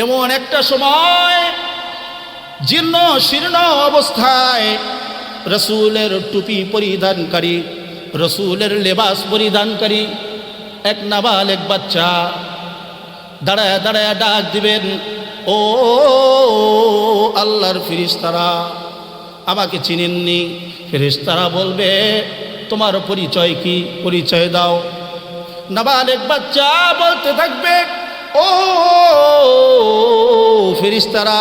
এমন একটা সময় জীর্ণ শীর্ণ অবস্থায় রসুলের টুপি পরিধানকারী, রসুলের লেবাস পরিধানকারী এক নাবালেগ বাচ্চা দাঁড়ায় দাঁড়ায় ডাক দিবেন, ও আল্লাহর ফেরেশতারা, আমাকে চিনেননি? ফেরেশতারা বলবে, তোমার পরিচয় কি? পরিচয় দাও। নাবালেগ বাচ্চা বলতে থাকবে, ও ফেরেশতারা,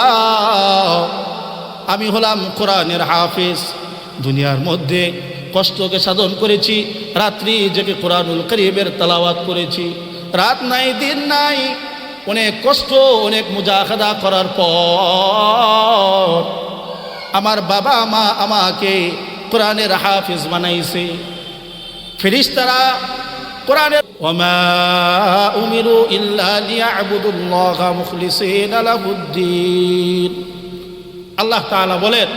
আমি হলাম কোরআনের হাফেজ। দুনিয়ার মধ্যে কষ্টকে সাধন করেছি, রাত্রি জেগে কোরআনুল কারীমের তেলাওয়াত করেছি, রাত নাই দিন নাই, অনেক কষ্ট অনেক মুজাহাদা করার পর আমার বাবা মা আমাকে কোরআনের হাফেজ বানাইছে। ফেরেশতারা কোরআনের ওয়ামা উমিরু ইল্লা লিয়াবুদুল্লাহা মুখলিসিনা লাহুদ্দিন, আল্লাহ তাআলা বলেন,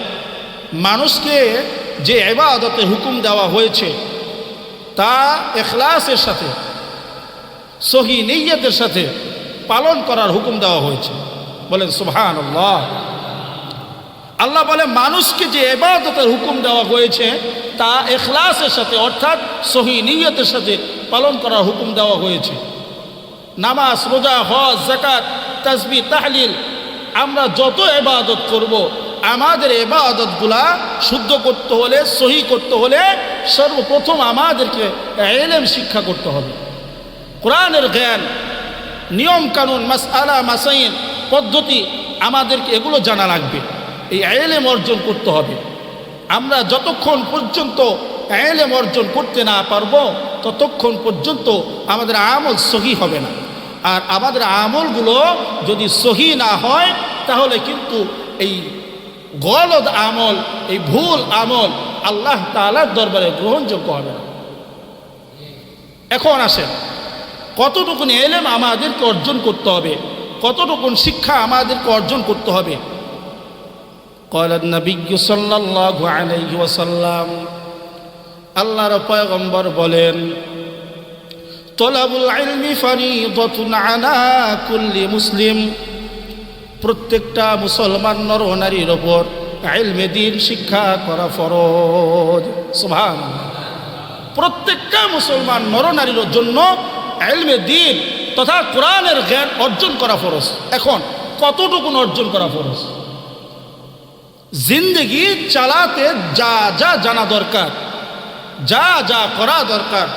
মানুষকে যে ইবাদতের হুকুম দেওয়া হয়েছে তা ইখলাসের সাথে সহি নিয়তের সাথে পালন করার হুকুম দেওয়া হয়েছে। বলেন সুবহানাল্লাহ। আল্লাহ বলে, মানুষকে যে ইবাদতের হুকুম দেওয়া হয়েছে তা ইখলাসের সাথে অর্থাৎ সহি নিয়তের সাথে পালন করার হুকুম দেওয়া হয়েছে। নামাজ, রোজা, হজ, যাকাত, তাসবিহ, তাহলিল, আমরা যত ইবাদত করব, আমাদের ইবাদতগুলা শুদ্ধ করতে হলে, সহি করতে হলে সর্বপ্রথম আমাদেরকে ইলম শিক্ষা করতে হবে। কোরআনের জ্ঞান, নিয়ম কানুন, মাসআলা মাসাইল, পদ্ধতি আমাদেরকে এগুলো জানা লাগবে। এই ইলম অর্জন করতে হবে। আমরা যতক্ষণ পর্যন্ত ইলম অর্জন করতে না পারবো ততক্ষণ পর্যন্ত আমাদের আমল সহি হবে না। আর আমাদের আমলগুলো যদি সহি না হয় তাহলে কিন্তু এই গলদ আমল, এই ভুল আমল আল্লাহ তাআলার দরবারে গ্রহণযোগ্য হবে না। এখন আসেন, কতটুকুন ইলম আমাদেরকে অর্জন করতে হবে, কতটুকুন শিক্ষা আমাদেরকে অর্জন করতে হবে। ক্বালা নবী সাল্লাল্লাহু আলাইহি ওয়াসাল্লাম, আল্লাহর পয়গম্বর বলেন, তলাবুল ইলমি ফরিদাতুন আলা কুল্লি মুসলিম, প্রত্যেকটা মুসলমান নর নারীর ওপর ইলমে দ্বীন শিক্ষা করা ফরজ। সুবহানাল্লাহ। প্রত্যেকটা মুসলমান নর নারীর জন্য ইলমে দ্বীন তথা কোরআনের জ্ঞান অর্জন করা ফরজ। এখন কতটুকুন অর্জন করা ফরজ? জিন্দেগি চালাতে যা যা জানা দরকার, যা যা করা দরকার,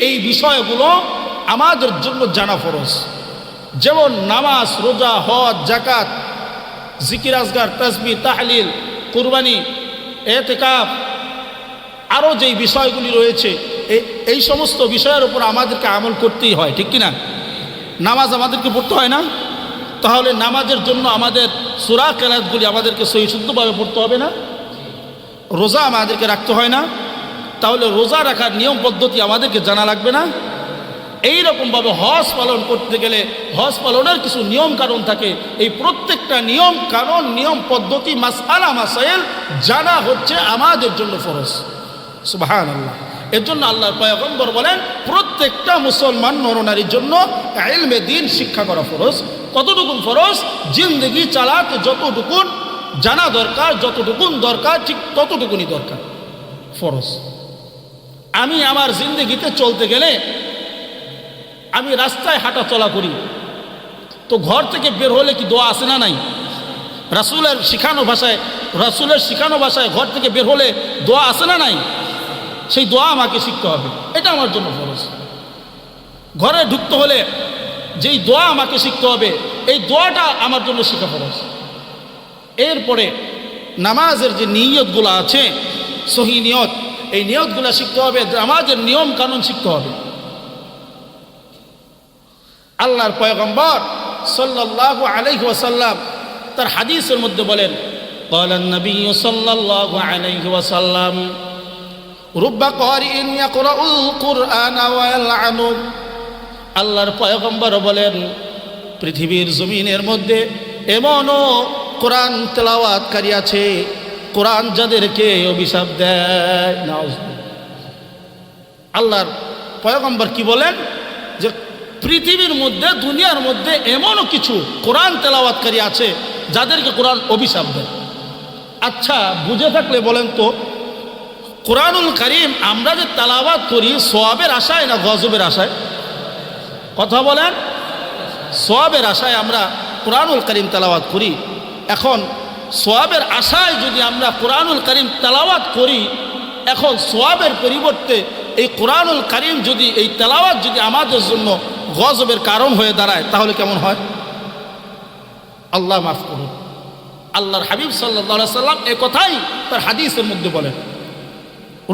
এই বিষয়গুলো আমাদের জন্য জানা ফরজ। যেমন নামাজ, রোজা, হজ, যাকাত, জিকির আজগার, তাসবিহ, তাহলিল, কুরবানি, ইতিকাফ, আরও যেই বিষয়গুলি রয়েছে এই সমস্ত বিষয়ের উপর আমাদেরকে আমল করতেই হয়, ঠিক কিনা? নামাজ আমাদেরকে পড়তে হয় না? তাহলে নামাজের জন্য আমাদের সূরা কেরাতগুলি আমাদেরকে সহি শুদ্ধভাবে পড়তে হবে না? রোজা আমাদেরকে রাখতে হয় না? তাহলে রোজা রাখার নিয়ম পদ্ধতি আমাদেরকে জানা লাগবে না? এই রকমভাবে হজ পালন করতে গেলে হজ পালনের কিছু নিয়ম কানুন থাকে। এই প্রত্যেকটা নিয়ম কানুন, নিয়ম পদ্ধতি, মাসআলা মাসাইল জানা হচ্ছে আমাদের জন্য ফরজ। সুবহানাল্লাহ। এর জন্য আল্লাহর পয়গম্বর বলেন, প্রত্যেকটা মুসলমান নরনারীর জন্য ইলমে দ্বীন শিক্ষা করা ফরজ। কতটুকুন ফরজ? জিন্দেগি চালাতে যতটুকুন জানা দরকার, যতটুকুন দরকার ঠিক ততটুকুনই দরকার, ফরজ। আমি আমার জিন্দেগিতে চলতে গেলে, আমি রাস্তায় হাঁটা চলা করি, তো ঘর থেকে বের হলে কি দোয়া আছে না নাই? রাসূলের শিখানো ভাষায় ঘর থেকে বের হলে দোয়া আছে না নাই? সেই দোয়া আমাকে শিখতে হবে, এটা আমার জন্য ফরজ। ঘরে ঢুকতে হলে যেই দোয়া আমাকে শিখতে হবে, এই দোয়াটা আমার জন্য শিখা ফরজ। এরপরে নামাজের যে নিয়তগুলো আছে, সহি নিয়ত, এই নিয়তগুলো শিখতে হবে, নামাজের নিয়ম কানুন শিখতে হবে। আল্লাহর পয়গম্বর সাল্লাল্লাহু আলাইহি ওয়াসাল্লাম তার হাদিসের মধ্যে বলেন, ক্বালা নবী সাল্লাল্লাহু আলাইহি ওয়াসাল্লাম, রুব্বা ক্বারিইন ইয়াকরাউল কুরআনা ওয়া ইয়ালআনু, আল্লাহর পয়গম্বর বলেন, পৃথিবীর জমিনের মধ্যে এমনও কোরআন তেলাওয়াতকারী আছে, কোরআন যাদেরকে অভিশাপ দেয়। আল্লাহর পয়গম্বর কি বলেন? যে পৃথিবীর মধ্যে দুনিয়ার মধ্যে এমনও কিছু কোরআন তেলাওয়াতকারী আছে যাদেরকে কোরআন অভিশাপ দেয়। আচ্ছা, বুঝে থাকলে বলেন তো, কোরআনুল কারীম আমরা যে তেলাওয়াত করি সওয়াবের আশায় না গজবের আশায়? কথা বলেন। সওয়াবের আশায় আমরা কোরআনুল কারীম তেলাওয়াত করি। এখন সওয়াবের আশায় যদি আমরা কোরআনুল কারীম তেলাওয়াত করি, এখন সওয়াবের পরিবর্তে এই কোরআনুল কারীম যদি, এই তেলাওয়াত যদি আমাদের জন্য গজবের কারণ হয়ে দাঁড়ায়, তাহলে কেমন হয়? আল্লাহ মাফ করুন। আল্লাহর হাবিব সাল্লাল্লাহু আলাইহি সাল্লাম এই কথাই তার হাদিসের মধ্যে বলেন,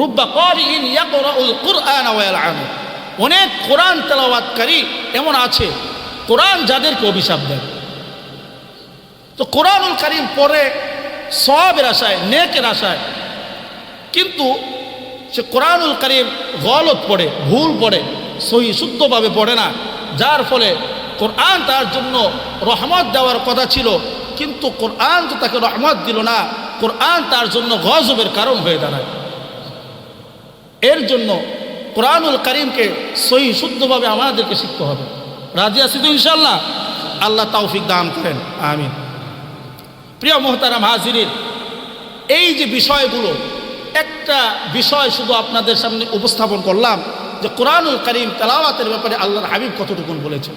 রুব্বা কারিইন ইয়াকরাউল কুরআন ওয়া ইয়ালআনু। অনেক কোরআন তেলাওয়াতকারী এমন আছে কোরআন যাদেরকে অভিশাপ দেয়। তো কোরআনুল কারীম পড়ে সওয়াবের আশায়, নেকের আশায়, কিন্তু সে কোরআনুল কারীম গলত পড়ে, ভুল পড়ে, সহি শুদ্ধভাবে পড়ে না, যার ফলে কোরআন তার জন্য রহমত দেওয়ার কথা ছিল, কিন্তু কোরআন তো তাকে রহমত দিল না, কোরআন তার জন্য গজবের কারণ হয়ে দাঁড়ায়। এর জন্য কোরআনুল কারীমকে সহি শুদ্ধভাবে আমাদেরকে শিখতে হবে। রাজি আছি তো ইনশাআল্লাহ? আল্লাহ তৌফিক দান করেন, আমিন। প্রিয় মুহতারাম হাজিরিন, এই যে বিষয়গুলো, একটা বিষয় শুধু আপনাদের সামনে উপস্থাপন করলাম যে কোরআনুল কারীম তেলাওয়াতের ব্যাপারে আল্লাহর হাবিব কতটুকু বলেছেন।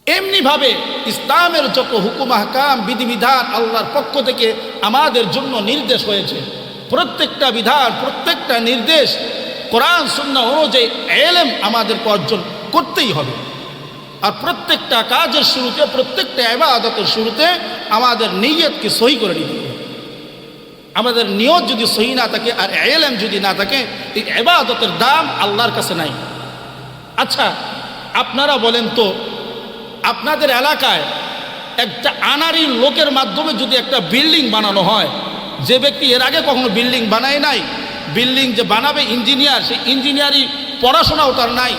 এমনিভাবে ইসলামের যত হুকুম আহকাম, বিধিবিধান আল্লাহর পক্ষ থেকে আমাদের জন্য নির্দেশ হয়েছে, প্রত্যেকটা বিধান, প্রত্যেকটা নির্দেশ কোরআন সুন্নাহ অনুযায়ী ইলম আমাদেরকে অর্জন করতেই হবে। আর প্রত্যেকটা কাজের শুরুতে, প্রত্যেকটা ইবাদতের শুরুতে আমাদের নিয়তকে সহি করে নিতে হবে। আমাদের নিয়ত যদি সহি না থাকে আর ইলম যদি না থাকে, এই ইবাদতের দাম আল্লাহর কাছে নাই। আচ্ছা, আপনারা বলেন তো, আপনাদের এলাকায় একটা আনাড়ি লোকের মাধ্যমে যদি একটা বিল্ডিং বানানো হয়, যে ব্যক্তি এর আগে কখনো বিল্ডিং বানায় নাই, বিল্ডিং যে বানাবে ইঞ্জিনিয়ার, সেই ইঞ্জিনিয়ারিং পড়াশোনাও তার নাই,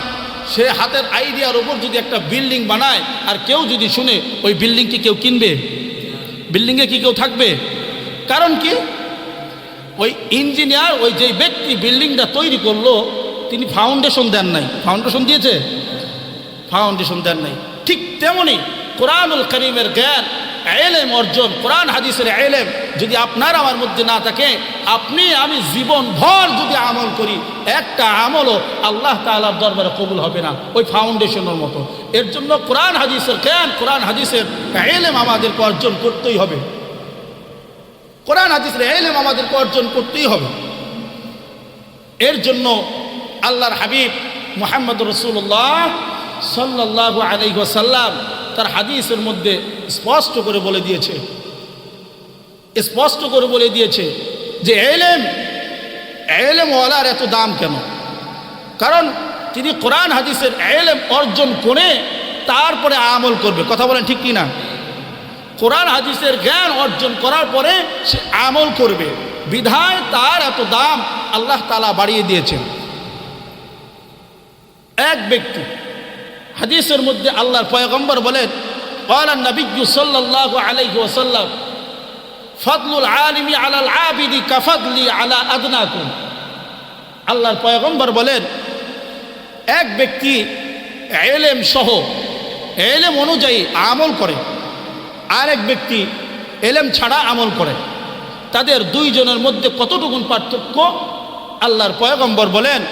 সে হাতের আইডিয়ার ওপর যদি একটা বিল্ডিং বানায় আর কেউ যদি শুনে, ওই বিল্ডিংকে কেউ কিনবে? বিল্ডিংয়ে কি কেউ থাকবে? কারণ কি? ওই ইঞ্জিনিয়ার, ওই যে ব্যক্তি বিল্ডিংটা তৈরি করলো, তিনি ফাউন্ডেশন দেন নাই। ফাউন্ডেশন দিয়েছে? ফাউন্ডেশন দেন নাই। ঠিক তেমনি কোরআনুল কারীমের জ্ঞান, ইলম অর্জন, কোরআন হাদিসের ইলম যদি আপনার আমার মধ্যে না থাকে, আপনি আমি জীবন ভর যদি আমল করি, একটা আমলও আল্লাহ তাআলার দরবারে কবুল হবে না, ওই ফাউন্ডেশনের মতো। এর জন্য কোরআন হাদিসের জ্ঞান, কোরআন হাদিসের ইলম আমাদেরকে অর্জন করতেই হবে। কোরআন হাদিসের ইলম আমাদেরকে অর্জন করতেই হবে। এর জন্য আল্লাহর হাবিব মুহাম্মদুর রাসূলুল্লাহ সাল্লাল্লাহু আলাইহি ওয়াসাল্লাম তার হাদিসের মধ্যে স্পষ্ট করে বলে দিয়েছে, স্পষ্ট করে বলে দিয়েছে যে ইলমওয়ালার এত দাম কেন? কারণ তিনি কোরআন হাদিসের ইলম অর্জন করে তারপরে আমল করবে। কথা বলেন ঠিক কি না? কোরআন হাদিসের জ্ঞান অর্জন করার পরে সে আমল করবে, বিধায় তার এত দাম আল্লাহ তাআলা বাড়িয়ে দিয়েছেন। এক ব্যক্তি, হাদিসের মধ্যে আল্লাহর পয়গম্বর বলেন, ক্বালা নবিয়্যু সাল্লাল্লাহু আলাইহি ওয়াসাল্লাম, ফাদলুল আলিমি আলাল আবিদি কাফাদলি আলা আদনাকুম। আল্লাহর পয়গম্বর বলেন, এক ব্যক্তি ইলম সহ, ইলম অনুযায়ী আমল করে, আর এক ব্যক্তি ইলম ছাড়া আমল করে, তাদের দুইজনের মধ্যে কতটুকুন পার্থক্য? আল্লাহর পয়গম্বর বলেন,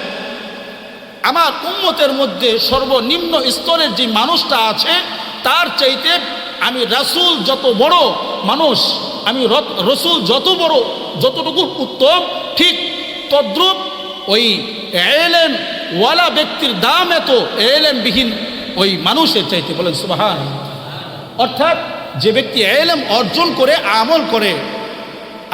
আমার উম্মতের মধ্যে সর্বনিম্ন স্তরের যে মানুষটা আছে, তার চাইতে আমি রাসূল যত বড় মানুষ, আমি রাসূল যত বড়, যতটুকু উত্তম, ঠিক তদ্রূপ ওই ইলম ওয়ালা ব্যক্তির দাম এত ইলমবিহীন ওই মানুষের চাইতে। বলেন সুবহানাল্লাহ। অর্থাৎ যে ব্যক্তি ইলম অর্জন করে আমল করে,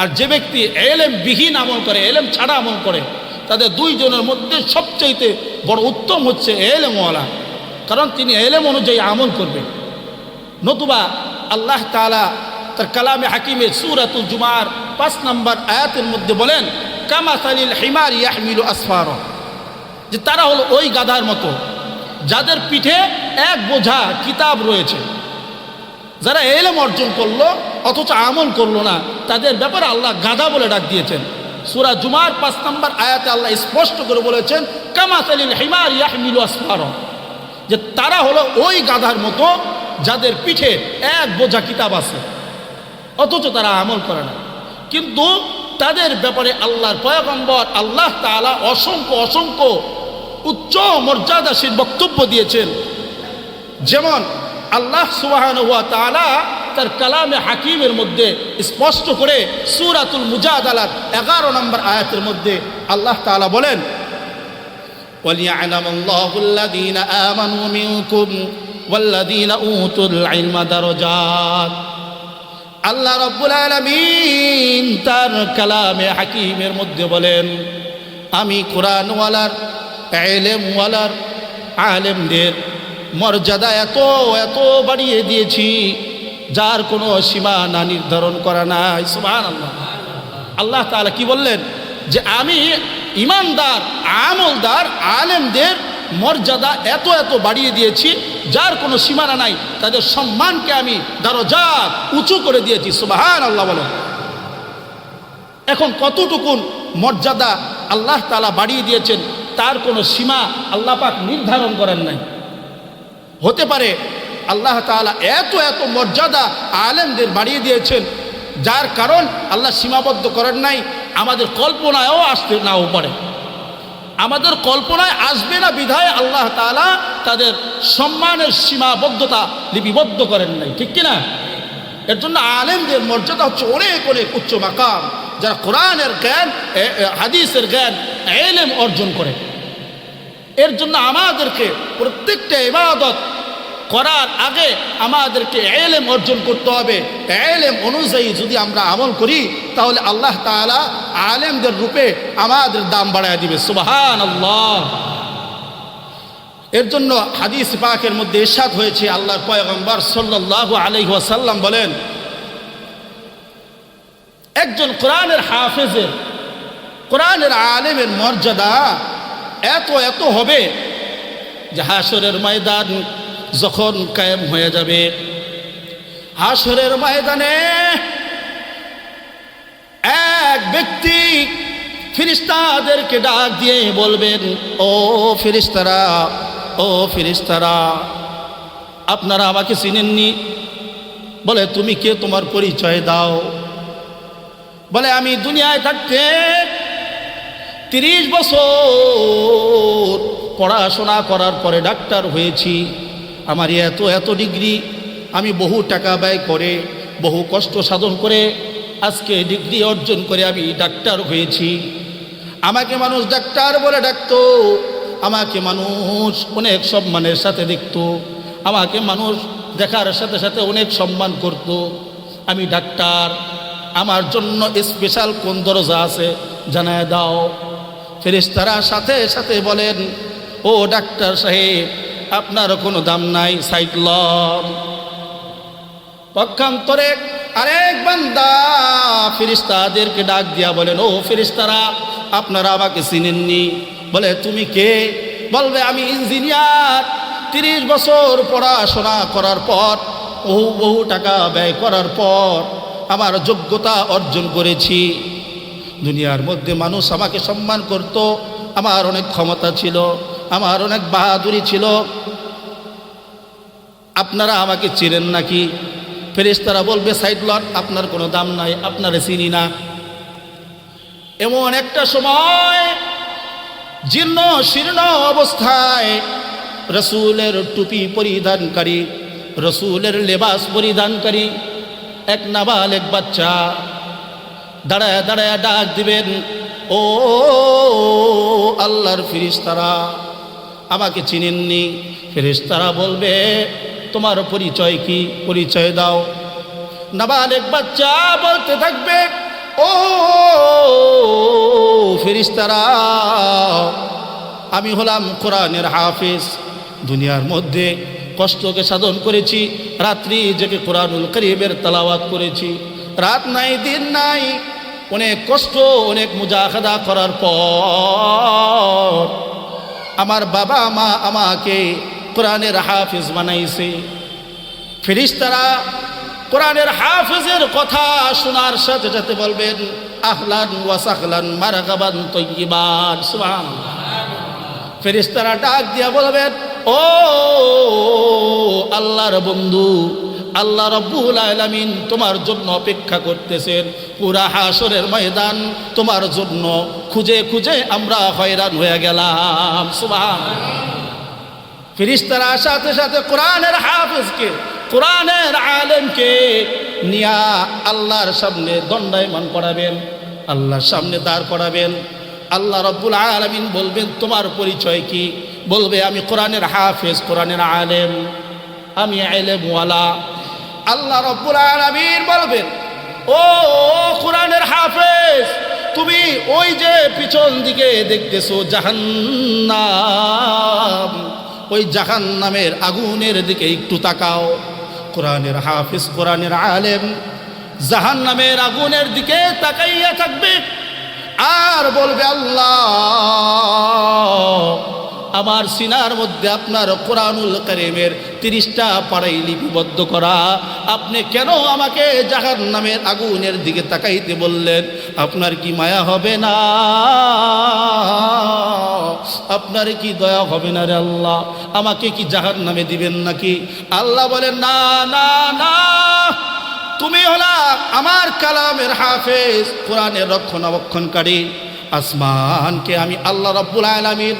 আর যে ব্যক্তি ইলমবিহীন আমল করে, ইলম ছাড়া আমল করে, তাদের দুইজনের মধ্যে সবচাইতে বড় উত্তম হচ্ছে ইলমওয়ালা, কারণ তিনি ইলম অনুযায়ী আমল করবে। নতুবা আল্লাহ তাআলা তার কালামে হাকিমে সূরাতুল জুমার 5 নম্বর আয়াতের মধ্যে বলেন, কামাসালিল হিমার ইয়াহমিলু আসফারা, যে তারা হলো ওই গাধার মতো যাদের পিঠে এক বোঝা কিতাব রয়েছে। যারা ইলম অর্জন করলো অথচ আমল করলো না, তাদের ব্যাপারে আল্লাহ গাধা বলে ডাক দিয়েছেন। সূরা জুমার 5 নম্বর আয়াতে আল্লাহ স্পষ্ট করে বলেছেন, কামাসালিল হিমার ইয়াহমিলু আসফারা, যে তারা হলো ওই গাধার মতো যাদের পিঠে এক বোঝা কিতাব আছে, অথচ তারা আমল করে না। কিন্তু তাদের ব্যাপারে আল্লাহর পয়গম্বর আল্লাহ তাআলা অসংখ্য অসংখ্য উচ্চ মর্যাদাশীল বক্তব্য দিয়েছেন। যেমন আল্লাহ সুবহানাহু ওয়া তাআলা তার কালামে হাকিমের মধ্যে স্পষ্ট করে সূরাতুল মুজাদালার 11 নম্বর আয়াতের মধ্যে আল্লাহ তাআলা বলেন, ওয়ালিয়া'লামাল্লাহু আল্লাযীনা আমানু মিনকুম ওয়াল্লাযীনা উতুল ইলমা দারাজাত। আল্লাহ রাব্বুল আলামিন তার কালামে হাকিমের মধ্যে বলেন, আমি কোরআনওয়ালার ইলমওয়ালার আলেমদের মর্যাদা এত এত বাড়িয়ে দিয়েছি যার কোনো সীমানা নির্ধারণ করা নাই। সুবহানাল্লাহ। আল্লাহ তাআলা কি বললেন? যে আমি ইমানদার আমলদার আলেমদের মর্যাদা এত এত বাড়িয়ে দিয়েছি যার কোনো সীমানা নাই, তাদের সম্মানকে আমি দারাজাত উঁচু করে দিয়েছি। সুবহানাল্লাহ বলেন। এখন কতটুকুন মর্যাদা আল্লাহ তাআলা বাড়িয়ে দিয়েছেন তার কোনো সীমা আল্লাহ পাক নির্ধারণ করেন নাই। হতে পারে আল্লাহ তাআলা এত এত মর্যাদা আলেমদের বাড়িয়ে দিয়েছেন যার কারণ আল্লাহ সীমাবদ্ধ করেন নাই, আমাদের কল্পনায়ও আসতে নাও পারে, আমাদের কল্পনায় আসবে না বিধায় আল্লাহ তাআলা তাদের সম্মানের সীমাবদ্ধতা লিপিবদ্ধ করেন নাই, ঠিক কিনা? এর জন্য আলেমদের মর্যাদা হচ্ছে অনেক অনেক উচ্চ মাকাম, যারা কোরআনের জ্ঞান হাদিসের জ্ঞান ইলম অর্জন করে। এর জন্য আমাদেরকে প্রত্যেকটা ইবাদত করার আগে আমাদেরকে ইলম অর্জন করতে হবে। ইলম অনুযায়ী যদি আমরা আমল করি তাহলে আল্লাহ তাআলা আলেমদের রূপে আমাদের দাম বাড়ায় দিবে। সুবহানাল্লাহ। এর জন্য হাদিস পাকের মধ্যে ইরশাদ হয়েছে, আল্লাহর পয়গম্বর সাল্লাল্লাহু আলাইহি ওয়াসাল্লাম বলেন, একজন কোরআনের হাফেজের কোরআনের আলেমের মর্যাদা এত এত হবে যে হাশরের ময়দান যখন কায়েম হয়ে যাবে, হাশরের ময়দানে এক ব্যক্তি ফেরেশতাদেরকে ডাক দিয়ে বলবেন, ও ফেরেশতারা, ও ফেরেশতারা, আপনারা আমাকে চিনেননি? বলে, তুমি কে? তোমার পরিচয় দাও। বলে, আমি দুনিয়ায় থাকতে 30 বছর পড়াশোনা করার পরে ডাক্তার হয়েছি, আমার এত এত ডিগ্রি, আমি বহু টাকা ব্যয় করে বহু কষ্ট সাধন করে আজকে ডিগ্রি অর্জন করে আমি ডাক্তার হয়েছি। আমাকে মানুষ ডাক্তার বলে ডাকতো, আমাকে মানুষ অনেক সম্মানের সাথে দেখত, আমাকে মানুষ দেখার সাথে সাথে অনেক সম্মান করত। আমি ডাক্তার, আমার জন্য স্পেশাল কোন দরজা আছে জানায় দাও। ফেরেশতারা সাথে সাথে বলেন, ও ডাক্তার সাহেব, আপনার কোনো দাম নাই, সাইড লন। পক্ষান্তরে আরেক বান্দা ফেরেশতাদেরকে ডাক দিয়া বলেন, ও ফেরেশতারা, আপনারা আমাকে চিনেননি? বলে, তুমি কে? বলবে, আমি ইঞ্জিনিয়ার, 30 বছর পড়াশোনা করার পর বহু বহু টাকা ব্যয় করার পর আমার যোগ্যতা অর্জন করেছি। দুনিয়ার মধ্যে মানুষ আমাকে সম্মান করত, আমার অনেক ক্ষমতা ছিল, আমার অনেক বাহাদুরি ছিল, আপনারা আমাকে চিনেন নাকি? ফেরেশতারা বলবে, সাইড লট, আপনার কোনো দাম নাই, আপনারে চিনি না। এমন একটা সময় জীর্ণ শীর্ণ অবস্থায় রসুলের টুপি পরিধানকারী, রসুলের লেবাস পরিধানকারী এক নাবালেক বাচ্চা দাঁড়ায় দাঁড়ায় ডাক দিবেন, ও আল্লাহর ফেরেশতারা, আমাকে চিনেননি? ফেরেশতারা বলবে, তোমার পরিচয় কি? পরিচয় দাও। নাবালেক বাচ্চা বলতে থাকবে, ও ফেরেশতারা, আমি হলাম কোরআনের হাফেজ, দুনিয়ার মধ্যে কষ্টকে সাধন করেছি, রাত্রি জেগে কোরআনুল কারীমের তেলাওয়াত করেছি, রাত নাই দিন নাই, অনেক কষ্ট অনেক মুজাহাদা করার পর আমার বাবা মা আমাকে কোরআনের হাফেজ বানাইছে। ফেরেশতারা কোরআনের হাফেজের কথা শোনার সাথে সাথে বলবেন, আহলান ওয়া সাহলান মারহাবান তাইয়িবান। সুবহানাল্লাহ। ফেরেশতারা ডাক দিয়া বলবেন, ও আল্লাহর বন্ধু, আল্লাহ রাব্বুল আলামিন তোমার জন্য অপেক্ষা করতেছেন। পুরা হাসরের ময়দান তোমার জন্য খুঁজে খুঁজে আমরা হয়রান হয়ে গেলাম। সুবহানাল্লাহ। ফেরেশতারা সাথে সাথে কোরআনের হাফেজকে, কোরআনের আলেমকে নিয়া আল্লাহর সামনে দণ্ডায়মান করাবেন, আল্লাহর সামনে দাঁড় করাবেন। আল্লাহ রাব্বুল আলামিন বলবেন, তোমার পরিচয় কি? বলবে, আমি কোরআনের হাফেজ, কোরআনের আলেম, আমি ইলমওয়ালা। আল্লাহ রাব্বুল আলামিন বলবেন, ও কোরআনের হাফেজ, তুমি ওই যে পিছন দিকে দেখতেছো জাহান্নাম, ওই জাহান্নামের আগুনের দিকে একটু তাকাও। কোরআনের হাফেজ, কোরআনের আলেম জাহান্নামের আগুনের দিকে তাকাইয়া থাকবে আর বলবে, আল্লাহ আমার সিনার মধ্যে আপনার কোরআনুল কারীমের 30টা পারাই লিপিবদ্ধ করা, আপনি কেন আমাকে জাহান্নামের আগুনের দিকে তাকাইতে বললেন? আপনার কি মায়া হবে না? আপনার কি দয়া হবে না রে আল্লাহ? আমাকে কি জাহান্নামে দিবেন নাকি? আল্লাহ বলেন, না না না, তুমি হলা আমার কালামের হাফেজ, কোরআনের রক্ষণাবেক্ষণকারী। আসমানকে আমি আল্লাহ রাব্বুল আলামিন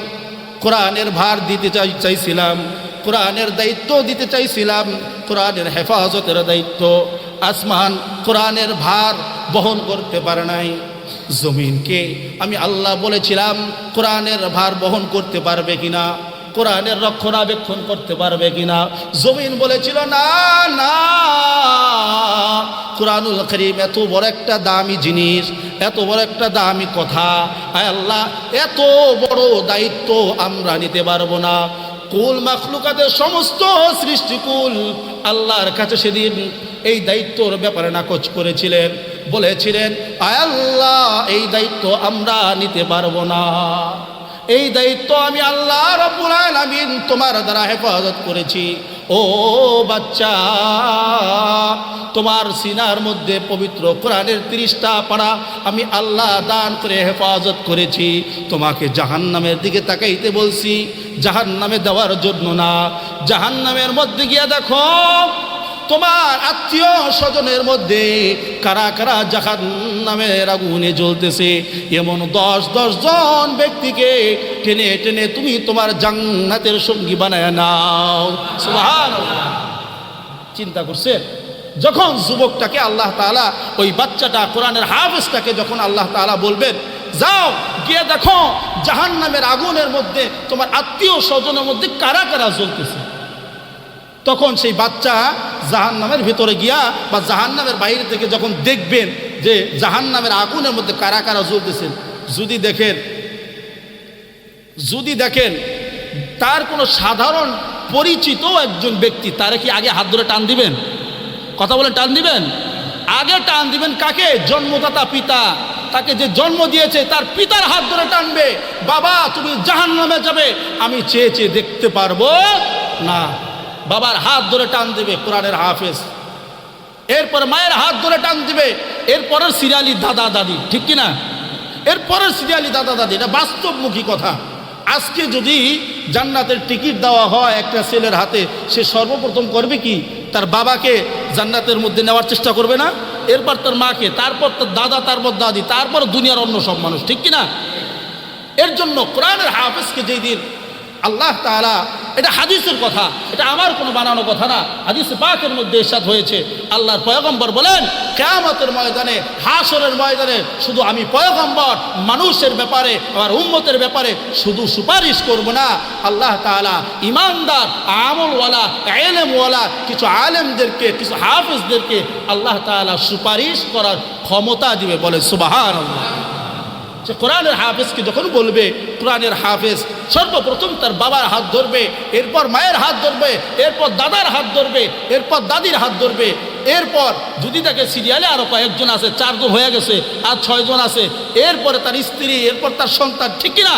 কোরআনের ভার দিতে চাইছিলাম, কোরআনের দায়িত্ব দিতে চাইছিলাম, কোরআনের হেফাজতের দায়িত্ব। আসমান কোরআনের ভার বহন করতে পারে নাই। জমিনকে আমি আল্লাহ বলেছিলাম কোরআনের ভার বহন করতে পারবে কিনা, কোরআনের রক্ষণাবেক্ষণ করতে পারবে কিনা। জমিন বলেছিল, না না, কোরআনুল কারীম এত বড় একটা দামি জিনিস, এত বড় একটা দামি কথা, আয় আল্লাহ এত বড় দায়িত্ব আমরা নিতে পারবো না। কুল মাখলুকাতের সমস্ত সৃষ্টিকুল আল্লাহর কাছে সেদিন এই দায়িত্বর ব্যাপারে নাকচ করেছিলেন, বলেছিলেন, আয় আল্লাহ এই দায়িত্ব আমরা নিতে পারবো না। এই দায়িত্ব আমি আল্লাহ রাব্বুল আলামিন তোমার দ্বারা হেফাজত করেছি। ও বাচ্চা, তোমার সিনার মধ্যে পবিত্র কোরআনের 30টা পারা আমি আল্লাহ দান করে হেফাজত করেছি। তোমাকে জাহান্নামের দিকে তাকাইতে বলছি, জাহান্নামে দেওয়ার জন্য না। জাহান্নামের মধ্যে গিয়া দেখো তোমার আত্মীয় স্বজনের মধ্যে কারা কারা জাহান্নামের আগুনে জ্বলতেছে। এমন 10 জন ব্যক্তিকে টেনে টেনে তুমি তোমার জান্নাতের সঙ্গী বানায় নাও। সুবহানাল্লাহ। চিন্তা করছে, যখন যুবকটাকে আল্লাহ তাআলা, ওই বাচ্চাটা কোরআনের হাফেজটাকে যখন আল্লাহ তাআলা বলবেন, যাও গিয়ে দেখো জাহান্নামের আগুনের মধ্যে তোমার আত্মীয় স্বজনের মধ্যে কারা কারা জ্বলতেছে, তখন সেই বাচ্চা জাহান্নামের ভিতরে গিয়া বা জাহান্নামের বাইরে থেকে যখন দেখবেন যে জাহান্নামের আগুনের মধ্যে কারা কারা জ্বলতেছেন, যদি দেখেন তার কোনো সাধারণ পরিচিত একজন ব্যক্তি, তারা কি আগে হাত ধরে টান দিবেন? কথা বলে টান দিবেন? আগে টান দিবেন কাকে? জন্মদাতা পিতা, তাকে যে জন্ম দিয়েছে তার পিতার হাত ধরে টানবে। বাবা তুমি জাহান্নামে যাবে, আমি চেয়ে চেয়ে দেখতে পারবো না। বাবার হাত ধরে টান দিবে কোরআনের হাফেজ, এরপর মায়ের হাত ধরে টান দিবে, এরপরের সিরিয়ালি দাদা দাদি, ঠিক কিনা? এরপরের সিরিয়ালি দাদা দাদি। এটা বাস্তবমুখী কথা। আজকে যদি জান্নাতের টিকিট দেওয়া হয় একটা ছেলের হাতে, সে সর্বপ্রথম করবে কি? তার বাবাকে জান্নাতের মধ্যে নেওয়ার চেষ্টা করবে না? এরপর তার মাকে, তারপর তার দাদা, তারপর দাদি, তারপর দুনিয়ার অন্য সব মানুষ, ঠিক কিনা? এর জন্য কোরআনের হাফেজকে যেই দিন আল্লাহ তাআলা, এটা হাদিসের কথা, এটা আমার কোনো বানানো কথা না, হাদিস পাকের মধ্যে ইরশাদ হয়েছে, আল্লাহর পয়গম্বর বলেন কিয়ামতের ময়দানে, হাসরের ময়দানে শুধু আমি পয়গম্বর মানুষের ব্যাপারে, আমার উম্মতের ব্যাপারে শুধু সুপারিশ করব না, আল্লাহ তাআলা ইমানদার, আমলওয়ালা, ইলমওয়ালা কিছু আলেমদেরকে, কিছু হাফেজদেরকে আল্লাহ তাআলা সুপারিশ করার ক্ষমতা দিবে। বলে সুবহানাল্লাহ। যে কোরআনের হাফেজকে যখন বলবে, কোরআনের হাফেজ সর্বপ্রথম তার বাবার হাত ধরবে, এরপর মায়ের হাত ধরবে, এরপর দাদার হাত ধরবে, এরপর দাদির হাত ধরবে, এরপর যদি দেখে সিরিয়ালে আরো কয়েকজন আছে, 4 জন হয়ে গেছে, আর 6 জন আছে, এরপরে তার স্ত্রী, এরপর তার সন্তান, ঠিক কিনা?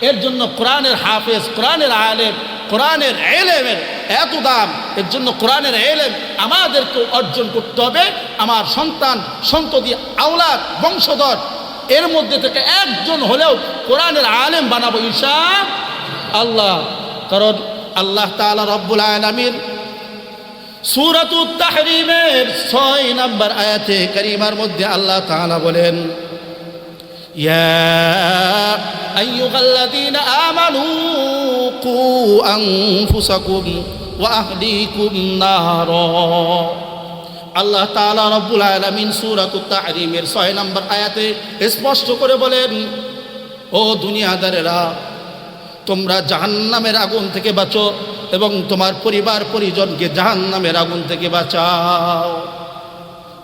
এর জন্য কোরআনের হাফেজ, কোরআনের আলেম, কোরআনের ইলমের এত দাম। এর জন্য কোরআনের ইলম আমাদেরকে অর্জন করতে হবে। আমার সন্তান, সন্ততি, আওলাদ, বংশধর, এর মধ্যে থেকে একজন হলেও কোরআনের আলেম বানাবো ইনশাআল্লাহ। আল্লাহ। কারণ আল্লাহ তাআলা রব্বুল আলামিন সূরাতুত তাহরীমের 6 নম্বর আয়াতে কারীমার মধ্যে আল্লাহ তাআলা বলেন, ইয়া আইয়ুহাল্লাযীনা আমানু কু আনফুসাকুম ওয়া আহলিকুম নারা। আল্লাহ তাআলা রব্বুল আলামিন সূরাতুত তাহরীমের 6 নম্বর আয়াতে স্পষ্ট করে বলেন, ও দুনিয়াদারেরা, তোমরা জাহান্নামের আগুন থেকে বাঁচো এবং তোমার পরিবার পরিজনকে জাহান্নামের আগুন থেকে বাঁচাও।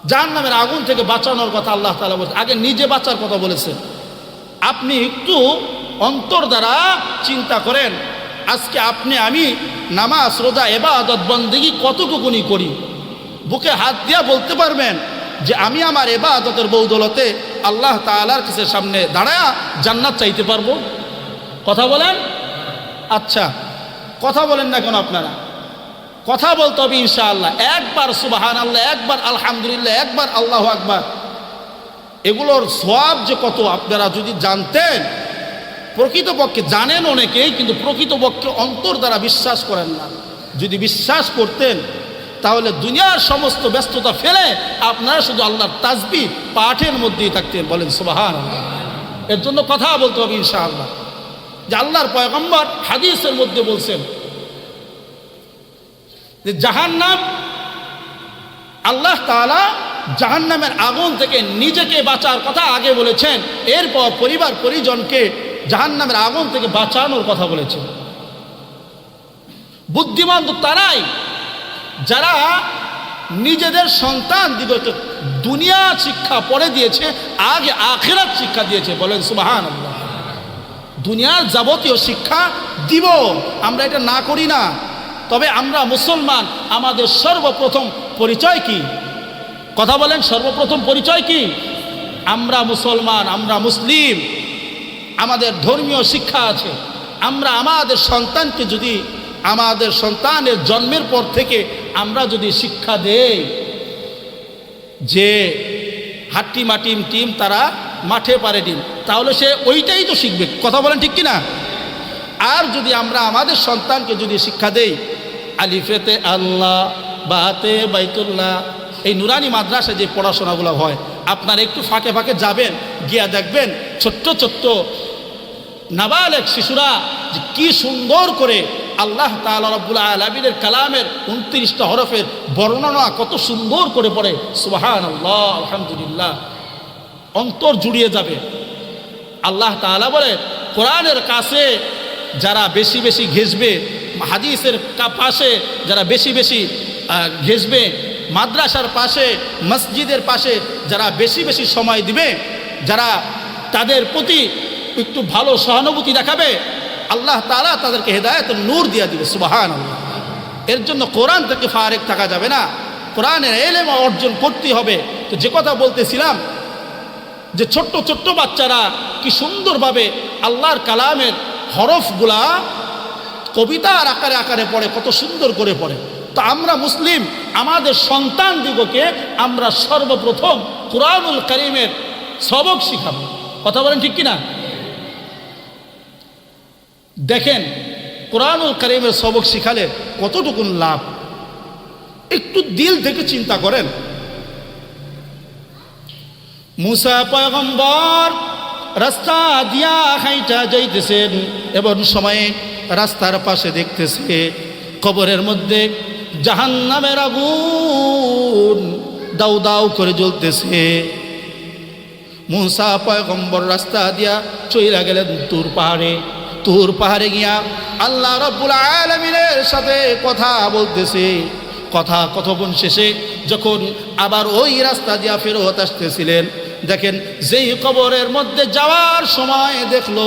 জাহান্নামের আগুন থেকে বাঁচানোর কথা আল্লাহ তাআলা বলেছেন, আগে নিজে বাঁচার কথা বলেছেন। আপনি একটু অন্তর দ্বারা চিন্তা করেন, আজকে আপনি আমি নামাজ রোজা ইবাদত বন্দেগী কতটুকুনি করি? বুকে হাত দিয়া বলতে পারবেন যে আমি আমার ইবাদতের বৌদলতে আল্লাহ তাআলার কাছে সামনে দাঁড়ায়া জান্নাত চাইতে পারবো? কথা বলেন। আচ্ছা, কথা বলেন না কেন আপনারা? কথা বলতে হবে ইনশাআল্লাহ। একবার সুবহানাল্লাহ, একবার আলহামদুলিল্লাহ, একবার আল্লাহু আকবার, এগুলোর সওয়াব যে কত আপনারা যদি জানতেন। প্রকৃতপক্ষে জানেন অনেকেই, কিন্তু প্রকৃতপক্ষে অন্তর দ্বারা বিশ্বাস করেন না। যদি বিশ্বাস করতেন তাহলে দুনিয়ার সমস্ত ব্যস্ততা ফেলে আপনারা শুধু আল্লাহর তাসবিহ পাঠের মধ্যেই থাকতেন। বলেন সুবহানাল্লাহ। এর জন্য কথা বলতে হবে ইনশাআল্লাহ। যে আল্লাহর পয়গম্বর হাদিসের মধ্যে বলছেন যে জাহান্নাম, আল্লাহ তাআলা জাহান্নামের আগুন থেকে নিজেকে বাঁচার কথা আগে বলেছেন, এরপর পরিবার পরিজনকে জাহান্নামের আগুন থেকে বাঁচানোর কথা বলেছেন। বুদ্ধিমান তো তারাই যারা নিজেদের সন্তান দিগকে দুনিয়া শিক্ষা পড়ে দিয়েছে, আগে আখিরাত শিক্ষা দিয়েছে। বলেন সুবহানাল্লাহ। দুনিয়ার যাবতীয় শিক্ষা দিব, আমরা এটা না করি না। তবে আমরা মুসলমান, আমাদের সর্বপ্রথম পরিচয় কি? কথা বলেন, সর্বপ্রথম পরিচয় কি? আমরা মুসলমান, আমরা মুসলিম, আমাদের ধর্মীয় শিক্ষা আছে। আমরা আমাদের সন্তানকে যদি আমাদের সন্তানের জন্মের পর থেকে আমরা যদি শিক্ষা দেই যে হাট্টি মাটিম টিম তারা মাঠে পারে ডিম, তাহলে সে ওইটাই তো শিখবে। কথা বলেন ঠিক কিনা? আর যদি আমরা আমাদের সন্তানকে যদি শিক্ষা দেই আলিফেতে আল্লাহ, বাতে বাইতুল্লাহ, এই নুরানি মাদ্রাসায় যে পড়াশোনাগুলো হয়, আপনারা একটু ফাঁকে ফাঁকে যাবেন, গিয়া দেখবেন ছোট্ট ছোট্ট নাবালেগ শিশুরা যে কি সুন্দর করে আল্লাহ তাআলা রব্বুল আলামিনের কালামের 29টা হরফের বর্ণনা কত সুন্দর করে পড়ে। সুবহানাল্লাহ, আলহামদুলিল্লাহ, অন্তর জুড়িয়ে যাবে। আল্লাহ তাআলা বলে, কোরআনের কাছে যারা বেশি বেশি ঘেঁষবে, হাদিসের পাশে যারা বেশি বেশি ঘেঁষবে, মাদ্রাসার পাশে মসজিদের পাশে যারা বেশি বেশি সময় দিবে, যারা তাদের প্রতি একটু ভালো সহানুভূতি দেখাবে, আল্লাহ তাআলা তাদেরকে হেদায়েতের নূর দিয়ে দিবে। সুবহানাল্লাহ। এর জন্য কোরআন থেকে ফারেক থাকা যাবে না, কোরআনের ইলম অর্জন করতে হবে। তো যে কথা বলতেছিলাম যে ছোট্ট ছোট্ট বাচ্চারা কি সুন্দরভাবে আল্লাহর কালামের হরফগুলা কবিতার আকারে আকারে পড়ে, কত সুন্দর করে পড়ে। তো আমরা মুসলিম, আমাদের সন্তান দিগকে আমরা সর্বপ্রথম কুরআনুল কারীমের সবক শিখাবো। কথা বলেন ঠিক কিনা? দেখেন কুরআনুল কারীমের সবক শিখালে কতটুকু লাভ, একটু দিল থেকে চিন্তা করেন। মুসা পয়গম্বর রাস্তা দিয়া হাইটা যাইতেছেন, এমন সময়ে রাস্তার পাশে দেখতেছে কবরের মধ্যে জাহান্নামের আগুন দাউ দাউ করে জ্বলতেছে। মুসা পয়গম্বর রাস্তা দিয়া চইলা গেলেন তুর পাহাড়ে। তুর পাহাড়ে গিয়া আল্লাহ রব্বুল আলামিনের সাথে কথা বলতেছে। কথোপকথন শেষে যখন আবার ওই রাস্তা দিয়া ফেরত আসতেছিলেন, দেখেন যেই কবরের মধ্যে যাওয়ার সময় দেখলো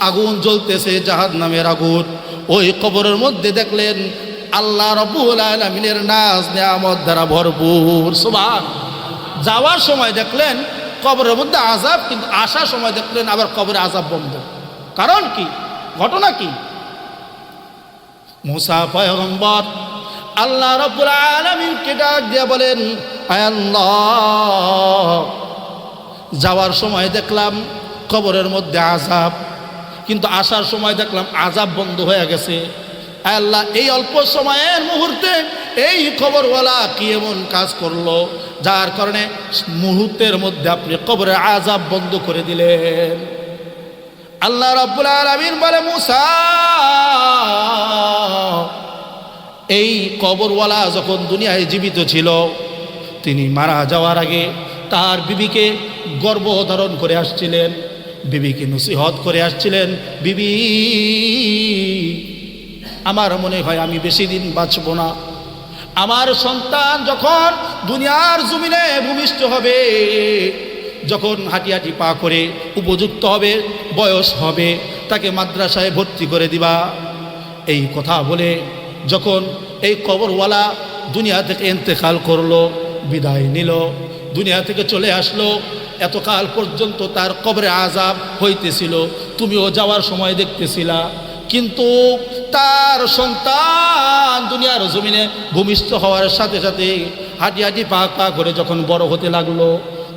আগুন জ্বলতেছে, জাহান্নামের আগুন। ওই কবরের মধ্যে দেখলেন আল্লাহ রব্বুল আলামিনের নাজ নিয়ামত দ্বারা ভরপুর। সুবহান। যাওয়ার সময় দেখলেন কবরের মধ্যে আযাব, কিন্তু আসার সময় দেখলেন আবার কবরে আযাব বন্ধ। কারণ কি? ঘটনা কি? মুসা পয়গম্বর আল্লাহ রব্বুল আলামিনকে ডাক দিয়ে বলেন, আয় আল্লাহ, যাওয়ার সময় দেখলাম কবরের মধ্যে আযাব, কিন্তু আসার সময় দেখলাম আযাব বন্ধ হয়ে গেছে। আল্লাহ, এই অল্প সময়ের মুহূর্তে এই কবরওয়ালা কি এমন কাজ করলো যার কারণে মুহূর্তের মধ্যে আপনি কবরের আযাব বন্ধ করে দিলেন? আল্লাহ রাব্বুল আলামিন বলে, মুসা, এই কবরওয়ালা যখন দুনিয়ায় জীবিত ছিল, তিনি মারা যাওয়ার আগে তার বিবিকে গর্ভধারণ করে আসছিলেন, বিবিকে নসিহত করে আসছিলেন, বিবি, আমার মনে হয় আমি বেশি দিন বাঁচব না। আমার সন্তান যখন দুনিয়ার জমিনে ভূমিষ্ঠ হবে, যখন হাঁটি হাঁটি পা করে উপযুক্ত হবে, বয়স হবে, তাকে মাদ্রাসায় ভর্তি করে দিবা। এই কথা বলে যখন এই কবরওয়ালা দুনিয়া থেকে ইন্তেকাল করলো, বিদায় নিল, দুনিয়া থেকে চলে আসলো, এতকাল পর্যন্ত তার কবরে আযাব হইতেছিল, তুমিও যাওয়ার সময় দেখতেছিলা। কিন্তু তার সন্তান দুনিয়ার জমিনে ভূমিষ্ঠ হওয়ার সাথে সাথে হাঁটি হাঁটি পা পা করে যখন বড় হতে লাগলো,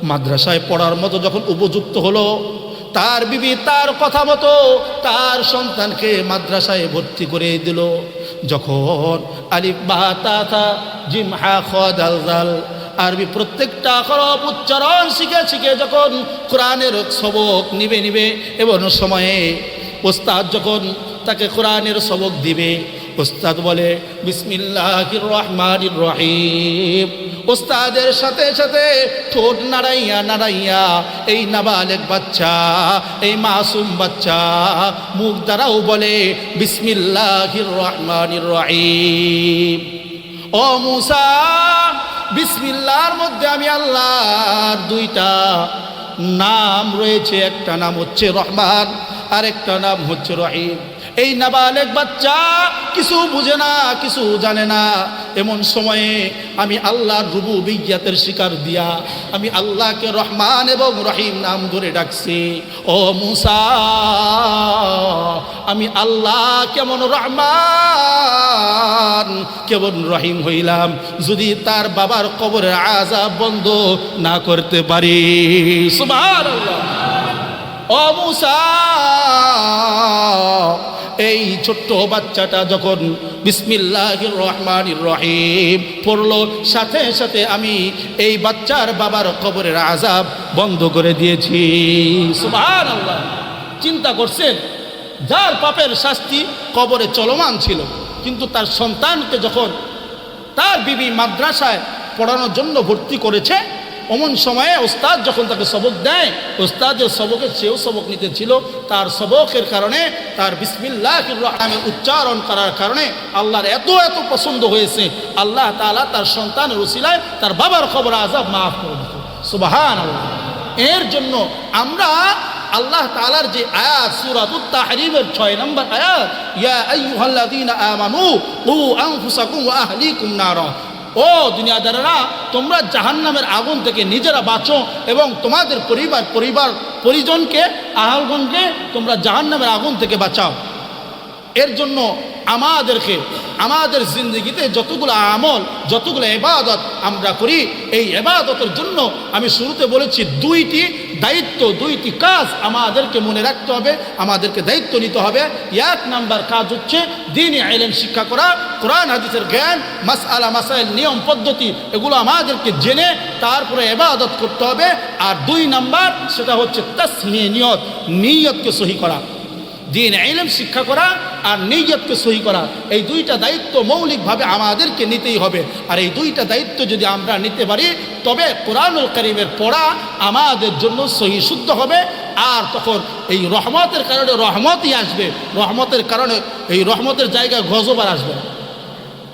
মাদ্রাসায় পড়ার মতো যখন উপযুক্ত হলো, তার বিবি তার কথা মতো তার সন্তানকে মাদ্রাসায় ভর্তি করে দিল। যখন আলিফ বা তা থা জিম হা খ দাল জাল আরবি প্রত্যেকটা হরফ উচ্চারণ শিখে শিখে যখন কোরআনের সবক নিবে এবং সময়ে ওস্তাদ যখন তাকে কোরআনের সবক দিবে, ওস্তাদ বলে বিসমিল্লাহির রহমানির রহিম। ওস্তাদের সাথে সাথে ঠোঁট নাড়াইয়া নাড়াইয়া এই নাবালেগ বাচ্চা, এই মাসুম বাচ্চা মুখ দ্বারাও বলে বিসমিল্লাহির রহমানির রহিম। ও মুসা, বিসমিল্লাহর মধ্যে আমি আল্লাহর দুইটা নাম রয়েছে, একটা নাম হচ্ছে রহমান আর একটা নাম হচ্ছে রহিম। এই নাবালেগ বাচ্চা কিছু বুঝে না, কিছু জানে না, এমন সময়ে আমি আল্লাহর রুবুবিয়্যাতের স্বীকার দিয়া আমি আল্লাহকে রহমান এবং রহিম নাম ধরে ডাকছি। ও মুসা, আমি আল্লাহ কেমন রহমান কেমন রহিম হইলাম যদি তার বাবার কবরের আযাব বন্ধ না করতে পারি? সুবহানাল্লাহ। ও মুসা, এই ছোট্ট বাচ্চাটা যখন বিসমিল্লাহির রহমানির রহিম পড়লো, সাথে সাথে আমি এই বাচ্চার বাবার কবরের আযাব বন্ধ করে দিয়েছি। সুবহানাল্লাহ। চিন্তা করছেন, যার পাপের শাস্তি কবরে চলমান ছিল, কিন্তু তার সন্তানকে যখন তার বিবি মাদ্রাসায় পড়ানোর জন্য ভর্তি করেছে, অমন সময়ে ওস্তাদ যখন তাকে সবক দেয়, ওস্তাদের সবকের চেয়েও সবক নিতে ছিল, তার সবকের কারণে, তার বিসমিল্লাহির রহমানের উচ্চারণ করার কারণে আল্লাহর এত এত পছন্দ হয়েছে, আল্লাহ তাআলা তার সন্তানের উসিলায় তার বাবার কবর আযাব মাফ করে দিত। সুবহানাল্লাহ। এর জন্য আমরা আল্লাহ তাআলার যে আয়াত সূরাতুত তাহরীমের 6 নম্বর আয়াত, ইয়া আইয়ুহাল্লাযীনা আমানু কু আনফুসাকুম ওয়া আহলিকুম নারা, ও দুনিয়াদারেরা, তোমরা জাহান্নামের আগুন থেকে নিজেরা বাঁচো এবং তোমাদের পরিজনকে, আহলগণকে তোমরা জাহান্নামের আগুন থেকে বাঁচাও। এর জন্য আমাদেরকে আমাদের জিন্দগিতে যতগুলো আমল, যতগুলো ইবাদত আমরা করি, এই ইবাদতের জন্য আমি শুরুতে বলেছি দুইটি দায়িত্ব, দুইটি কাজ আমাদেরকে মনে রাখতে হবে, আমাদেরকে দায়িত্ব নিতে হবে। এক নাম্বার কাজ হচ্ছে দ্বীনি ইলম শিক্ষা করা, কোরআন হাদিসের জ্ঞান, মাসআলা মাসাইল, নিয়ম পদ্ধতি, এগুলো আমাদেরকে জেনে তারপরে ইবাদত করতে হবে। আর 2 নাম্বার সেটা হচ্ছে তাসহিহ নিয়ত, নিয়তকে সহি করা। দ্বীন ইলম শিক্ষা করা আর নিয়তকে সহি করা, এই দুইটা দায়িত্ব মৌলিকভাবে আমাদেরকে নিতেই হবে। আর এই দুইটা দায়িত্ব যদি আমরা নিতে পারি, তবে কোরআনুল কারীমের পড়া আমাদের জন্য সহি শুদ্ধ হবে। আর তখন এই রহমতের কারণে রহমতই আসবে, রহমতের কারণে এই রহমতের জায়গায় গজব আর আসবে না।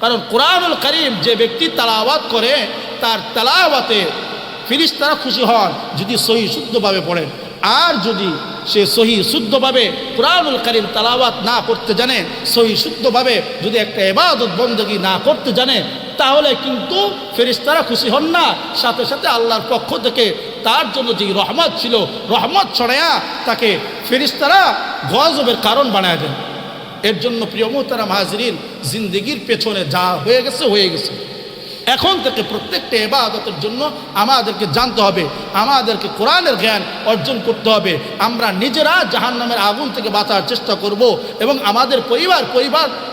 কারণ কোরআনুল কারীম যে ব্যক্তি তেলাওয়াত করে, তার তেলাওয়াতে ফেরেশতারা খুশি হন যদি সহি শুদ্ধভাবে পড়েন। আর যদি সে সহি শুদ্ধভাবে কোরআনুল কারীম তেলাওয়াত না করতে জানে, সহি শুদ্ধভাবে যদি একটা ইবাদত বندگی না করতে জানে, তাহলে কিন্তু ফেরেশতারা খুশি হন না, সাথে সাথে আল্লাহর পক্ষ থেকে তার জন্য যে রহমত ছিল, রহমত ছড়ায়া তাকে ফেরেশতারা গজবের কারণ বানায় দেন। এর জন্য প্রিয় মুহতারাম হাজরিন, জিন্দেগির পেছনে যা হয়ে গেছে হয়ে গেছে, এখন থেকে প্রত্যেকটা ইবাদতের জন্য আমাদেরকে জানতে হবে, আমাদেরকে কোরআনের জ্ঞান অর্জন করতে হবে। আমরা নিজেরা জাহান্নামের আগুন থেকে বাঁচার চেষ্টা করব এবং আমাদের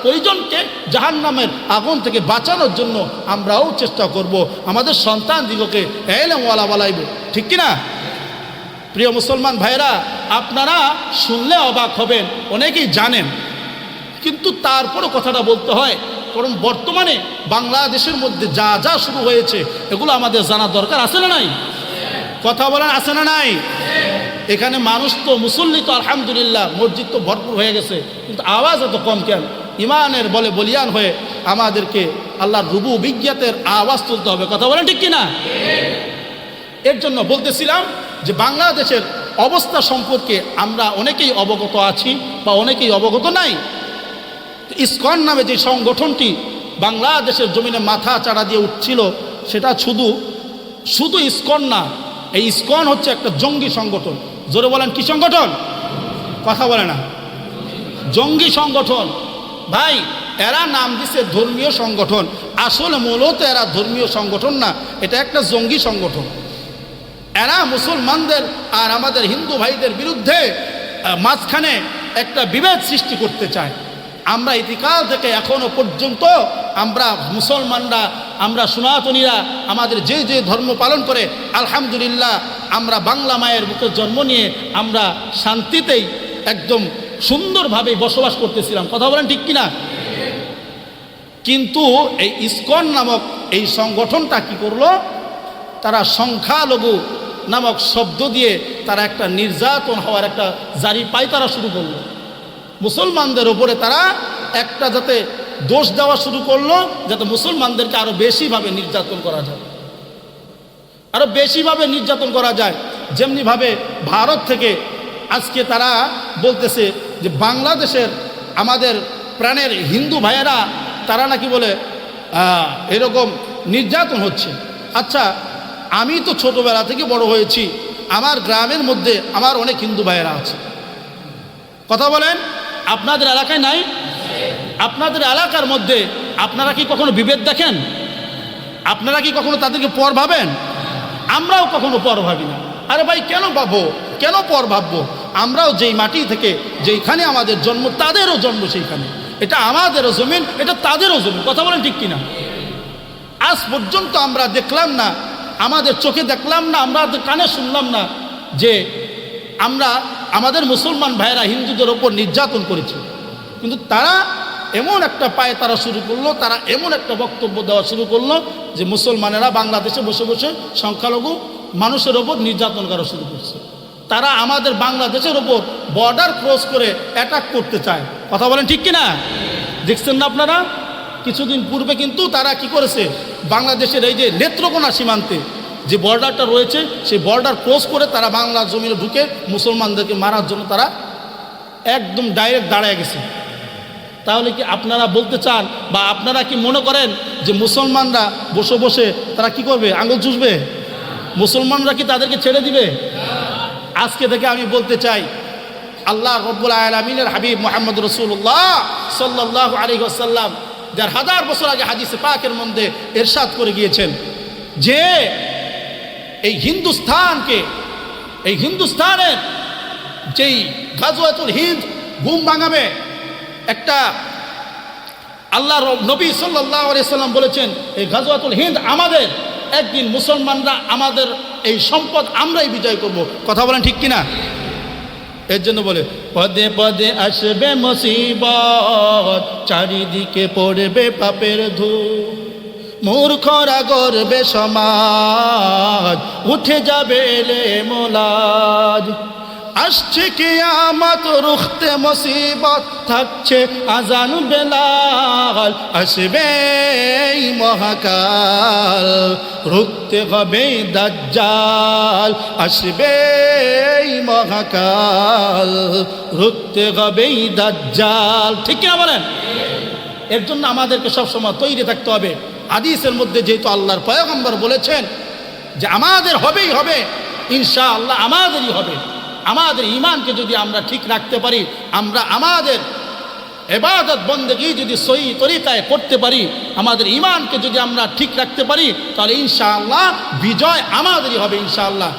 পরিজনকে জাহান্নামের আগুন থেকে বাঁচানোর জন্য আমরাও চেষ্টা করব। আমাদের সন্তান দিগকে ইলমওয়ালা বানাইব, ঠিক কিনা? প্রিয় মুসলমান ভাইরা, আপনারা শুনলে অবাক হবেন, অনেকেই জানেন, কিন্তু তারপরও কথাটা বলতে হয়, কারণ বর্তমানে বাংলাদেশের মধ্যে যা যা শুরু হয়েছে এগুলো আমাদের জানা দরকার, আছে না নাই? কথা বলেন, আছে না নাই? এখানে মানুষ তো মুসল্লি তো আলহামদুলিল্লাহ, মসজিদ তো ভরপুর হয়ে গেছে, কিন্তু আওয়াজ এত কম কেন? ইমানের বলে বলিয়ান হয়ে আমাদেরকে আল্লাহর রুবুবিয়্যতের আওয়াজ তুলতে হবে। কথা বলেন, ঠিক কিনা? এর জন্য বলতেছিলাম যে বাংলাদেশের অবস্থা সম্পর্কে আমরা অনেকেই অবগত আছি বা অনেকেই অবগত নাই। ইসকন নামে যে সংগঠনটি বাংলাদেশের জমিনে মাথা চাড়া দিয়ে উঠছিল, সেটা শুধু ইসকন না, এই ইসকন হচ্ছে একটা জঙ্গি সংগঠন। জোরে বলেন, কি সংগঠন? কথা বলে না, জঙ্গি সংগঠন। ভাই, এরা নাম দিছে ধর্মীয় সংগঠন, আসলে মূলত এরা ধর্মীয় সংগঠন না, এটা একটা জঙ্গি সংগঠন। এরা মুসলমানদের আর আমাদের হিন্দু ভাইদের বিরুদ্ধে মাঝখানে একটা বিভেদ সৃষ্টি করতে চায়। আমরা ইতিকাল থেকে এখনো পর্যন্ত আমরা মুসলমানরা, আমরা সনাতনীরা আমাদের যে যে ধর্ম পালন করে, আলহামদুলিল্লাহ আমরা বাংলা মায়ের বুকে জন্ম নিয়ে আমরা শান্তিতেই একদম সুন্দরভাবে বসবাস করতেছিলাম। কথা বলেন, ঠিক কিনা? কিন্তু এই ইসকন নামক এই সংগঠনটা কি করলো? তারা সংখ্যালঘু নামক শব্দ দিয়ে তারা একটা নির্যাতন হওয়ার একটা জারি পায়তারা শুরু করলো মুসলমানদের ওপরে। তারা একটা যাতে দোষ দেওয়া শুরু করলো, যাতে মুসলমানদেরকে আরো বেশিভাবে নির্যাতন করা যায়, আরো বেশিভাবে নির্যাতন করা যায়। যেমনিভাবে ভারত থেকে আজকে তারা বলতেছে যে বাংলাদেশের আমাদের প্রাণের হিন্দু ভাইয়েরা তারা নাকি বলে এরকম নির্যাতন হচ্ছে। আচ্ছা, আমি তো ছোটবেলা থেকে বড় হয়েছি, আমার গ্রামের মধ্যে আমার অনেক হিন্দু ভাইয়েরা আছে। কথা বলেন, আপনাদের এলাকায় নাই? আপনাদের এলাকার মধ্যে আপনারা কি কখনো বিভেদ দেখেন? আপনারা কি কখনো তাদেরকে পর ভাবেন? আমরাও কখনো পর ভাবি না। আরে ভাই, কেন ভাববো, কেন পর ভাববো? আমরাও যেই মাটি থেকে, যেইখানে আমাদের জন্ম, তাদেরও জন্ম সেইখানে। এটা আমাদেরও জমিন, এটা তাদেরও জমিন। কথা বলেন, ঠিক কিনা? আজ পর্যন্ত আমরা দেখলাম না, আমাদের চোখে দেখলাম না, আমাদের কানে শুনলাম না যে আমাদের মুসলমান ভাইয়েরা হিন্দুদের ওপর নির্যাতন করেছে। কিন্তু তারা এমন একটা পায়ে তারা শুরু করলো, তারা এমন একটা বক্তব্য দেওয়া শুরু করলো যে মুসলমানেরা বাংলাদেশে বসে বসে সংখ্যালঘু মানুষের ওপর নির্যাতন করা শুরু করছে। তারা আমাদের বাংলাদেশের ওপর বর্ডার ক্রস করে অ্যাটাক করতে চায়। কথা বলেন, ঠিক কিনা? দেখছেন না আপনারা? কিছুদিন পূর্বে কিন্তু তারা কি করেছে, বাংলাদেশের এই যে নেত্রকোনা সীমান্তে যে বর্ডারটা রয়েছে, সেই বর্ডার ক্রস করে তারা বাংলা জমিনে ঢুকে মুসলমানদেরকে মারার জন্য তারা একদম ডাইরেক্ট দাঁড়ায় গেছে। তাহলে কি আপনারা বলতে চান বা আপনারা কি মনে করেন যে মুসলমানরা বসে বসে তারা কি করবে, আঙুল চুষবে? মুসলমানরা কি তাদেরকে ছেড়ে দিবে? আজকে থেকে আমি বলতে চাই, আল্লাহ রব্বুল আলামিনের হাবিব মুহাম্মদ রাসূলুল্লাহ সাল্লাল্লাহু আলাইহি ওয়াসাল্লাম 1000 বছর আগে হাদিসে পাকের মধ্যে ইরশাদ করে গিয়েছেন যে এই হিন্দুস্তানের যেই গাজওয়াতুল হিন্দ ঘুম ভাঙাবে একটা, আল্লাহর নবী সাল্লাল্লাহু আলাইহি ওয়াসাল্লাম বলেছেন এই গাজওয়াতুল হিন্দ আমাদের, একদিন মুসলমানরা আমাদের এই সম্পদ আমরাই বিজয় করব। কথা বলেন, ঠিক কিনা? এর জন্য বলে পদে পদে আসবে মুসিবত, চারিদিকে পড়বে পাপের ধূপ, মূর্খরা গর্বে সমাজ, উঠে যাবে এলে মোলাজ। আসছে কিয়ামত রুখতে মুসিবত, থাকছে আজান বেলাল, আসবে এই মহাকাল, রুখতে হবে দাজ্জাল, আসবে এই মহাকাল, রুখতে হবে দাজ্জাল। ঠিক কিনা বলেন? এর জন্য আমাদেরকে সবসময় তৈরি থাকতে হবে। হাদিসের মধ্যে যেহেতু আল্লাহর পয়গম্বর বলেছেন যে আমাদের হবেই হবে, ইনশাআল্লাহ আমাদেরই হবে। আমাদের ঈমানকে যদি আমরা ঠিক রাখতে পারি, আমরা আমাদের ইবাদত বন্দেগী যদি সহি তরিকায় করতে পারি, আমাদের ঈমানকে যদি আমরা ঠিক রাখতে পারি, তাহলে ইনশাআল্লাহ বিজয় আমাদেরই হবে ইনশাআল্লাহ।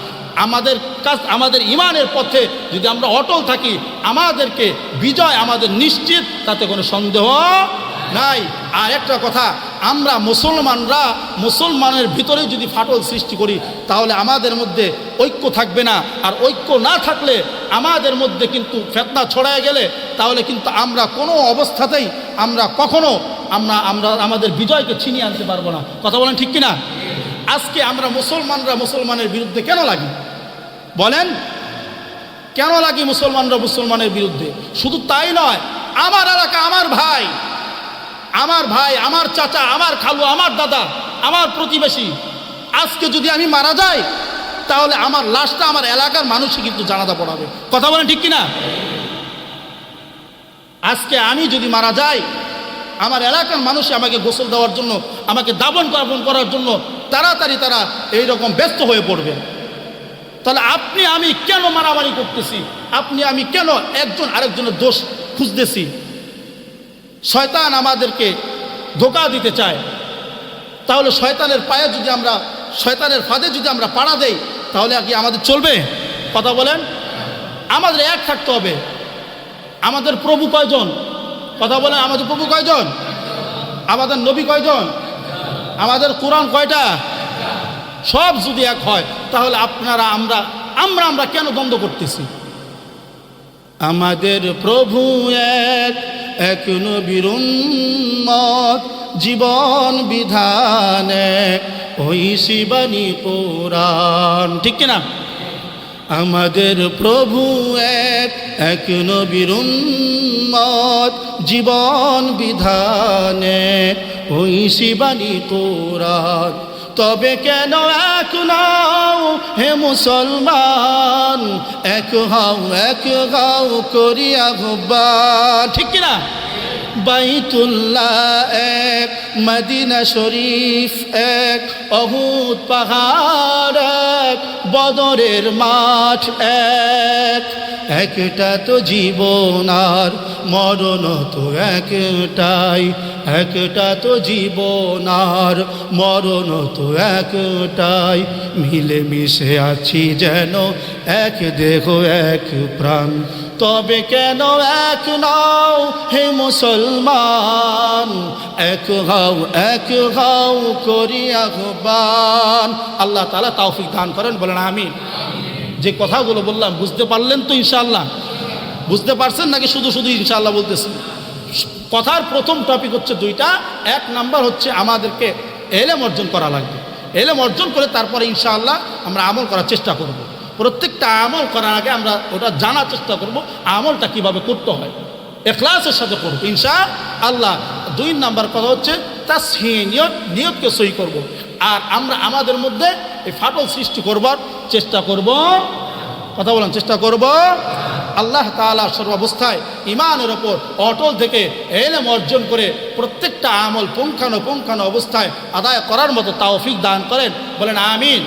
আমাদের ঈমানের পথে যদি আমরা অটল থাকি, আমাদেরকে বিজয় আমাদের নিশ্চিত, তাতে কোনো সন্দেহ নাই। আর একটা কথা, আমরা মুসলমানের ভিতরে যদি ফাটল সৃষ্টি করি, তাহলে আমাদের মধ্যে ঐক্য থাকবে না। আর ঐক্য না থাকলে আমাদের মধ্যে কিন্তু ফিতনা ছড়ায় গেলে, তাহলে কিন্তু আমরা কোনো অবস্থাতেই কখনো আমাদের বিজয়কে ছিনিয়ে আনতে পারবো না। কথা বলেন ঠিক কিনা? আজকে আমরা মুসলমানের বিরুদ্ধে কেন লাগি বলেন? কেন লাগি মুসলমানের বিরুদ্ধে? শুধু তাই নয়, আমার এলাকা, আমার ভাই, আমার চাচা, আমার খালু, আমার দাদা, আমার প্রতিবেশী, আজকে যদি আমি মারা যাই, তাহলে আমার লাশটা আমার এলাকার মানুষই কিন্তু জানাজা পড়াবে। কথা বলেন ঠিক কিনা? আজকে আমি যদি মারা যাই, আমার এলাকার মানুষ আমাকে গোসল দেওয়ার জন্য, আমাকে দাফন করার জন্য তাড়াতাড়ি তারা এইরকম ব্যস্ত হয়ে পড়বে। তাহলে আপনি আমি কেন মারামারি করতেছি? আপনি আমি কেন একজন আরেকজনের দোষ খুঁজতেছি? শয়তান আমাদেরকে ধোঁকা দিতে চায়। তাহলে শয়তানের ফাঁদে যদি আমরা পাড়া দেই, তাহলে কি আমাদের চলবে? কথা বলেন। আমাদের এক থাকতে হবে। আমাদের প্রভু কয়জন? কথা বলেন। আমাদের প্রভু কয়জন? আমাদের নবী কয়জন? আমাদের কোরআন কয়টা? সব যদি এক হয়, তাহলে আমরা কেন দ্বন্দ্ব করতেছি? আমাদের প্রভু এক নবীর উম্মত, জীবন বিধানে ওই শিবানী পুরাণ। ঠিক কিনা? আমাদের প্রভু এক নবীর উম্মত, জীবন বিধানে ওই শিবানী পুরাণ। তবে কেন এক নাও হে মুসলমান, এক হাও করিয়া আহ্বান। ঠিক কিনা? বাইতুল্লাহ এক, মদিনা শরীফ এক, অহুদ পাহাড় এক, বদরের মাঠ এক। একটা তো জীবন আর মরণ তো একটাই, একটা তো জীবন আর মরণ তো একটাই। মিলে মিশে আছি যেন এক দেহ এক প্রাণ। তবে কেন এক নাও হে মুসলমান, এক হাও করি আহ্বান। আল্লাহ তাআলা তৌফিক দান করেন, বলেন আমিন। যে কথাগুলো বললাম বুঝতে পারলেন তো ইনশাআল্লাহ? বুঝতে পারছেন নাকি শুধু ইনশাআল্লাহ বলতেছেন? কথার প্রথম টপিক হচ্ছে দুইটা। এক নাম্বার হচ্ছে আমাদেরকে এলেম অর্জন করা লাগবে। এলেম অর্জন করে তারপরে ইনশাআল্লাহ আমরা আমল করার চেষ্টা করব। প্রত্যেকটা আমল করার আগে আমরা ওটা জানার চেষ্টা করব আমলটা কিভাবে করতে হয়, ইখলাসের সাথে করব ইনশাআল্লাহ। দুই নাম্বার কথা হচ্ছে তাসহিহ, নিয়তকে সহি করব। আর আমরা আমাদের মধ্যে এই ফাটল সৃষ্টি করবার চেষ্টা করব। কথা বলেন, চেষ্টা করব। আল্লাহ তাআলা সর্বাবস্থায় ঈমানের ওপর অটল থেকে ইলম অর্জন করে প্রত্যেকটা আমল পুঙ্খানু অবস্থায় আদায় করার মতো তৌফিক দান করেন, বলেন আমিন।